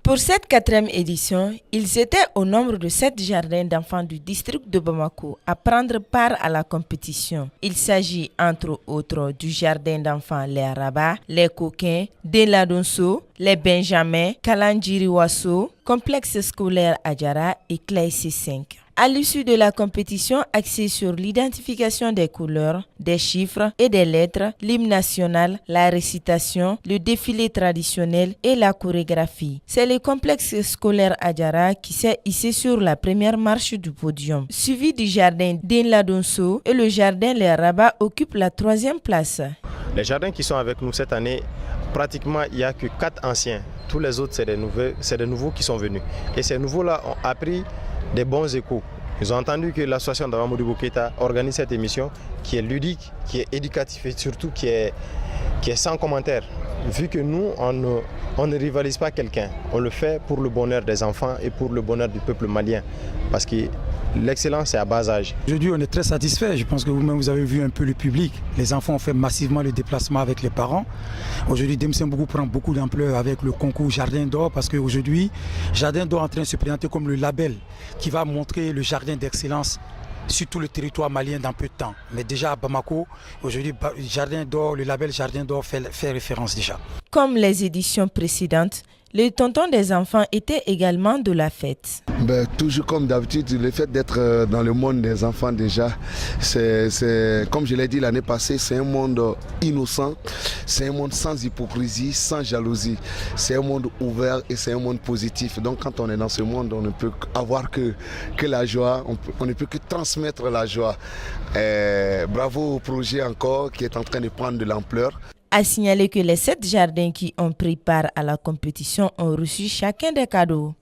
Pour cette 4e édition, ils étaient au nombre de 7 jardins d'enfants du district de Bamako à prendre part à la compétition. Il s'agit entre autres du jardin d'enfants Les Arabas, Les Coquins, Deladonso, Les Benjamins, Kalandjiri-Wasso, Complexe scolaire Adjara et Clay C5. À l'issue de la compétition axée sur l'identification des couleurs, des chiffres et des lettres, l'hymne national, la récitation, le défilé traditionnel et la chorégraphie, c'est le complexe scolaire Adjara qui s'est hissé sur la première marche du podium. Suivi du jardin d'Enladonso et le jardin Les Arabas occupent la 3e place. Les jardins qui sont avec nous cette année, pratiquement il n'y a que 4 anciens. Tous les autres, c'est des nouveaux qui sont venus. Et ces nouveaux-là ont appris des bons échos. Ils ont entendu que l'association d'Awa Modibo Keïta organise cette émission qui est ludique, qui est éducative et surtout qui est sans commentaire. Vu que nous, on ne rivalise pas quelqu'un, on le fait pour le bonheur des enfants et pour le bonheur du peuple malien. Parce que l'excellence, c'est à bas âge. Aujourd'hui, on est très satisfait. Je pense que vous-même, vous avez vu un peu le public. Les enfants ont fait massivement le déplacement avec les parents. Aujourd'hui, Demsembougou prend beaucoup d'ampleur avec le concours Jardin d'Or parce qu'aujourd'hui, Jardin d'Or est en train de se présenter comme le label qui va montrer le jardin d'excellence sur tout le territoire malien dans peu de temps. Mais déjà à Bamako, aujourd'hui, Jardin d'Or, le label Jardin d'Or fait référence déjà. Comme les éditions précédentes, le tonton des enfants était également de la fête. Toujours comme d'habitude, le fait d'être dans le monde des enfants déjà, c'est comme je l'ai dit l'année passée, c'est un monde innocent, c'est un monde sans hypocrisie, sans jalousie. C'est un monde ouvert et c'est un monde positif. Donc quand on est dans ce monde, on ne peut avoir que la joie, on ne peut que transmettre la joie. Bravo au projet encore qui est en train de prendre de l'ampleur. À signaler que les 7 jardins qui ont pris part à la compétition ont reçu chacun des cadeaux.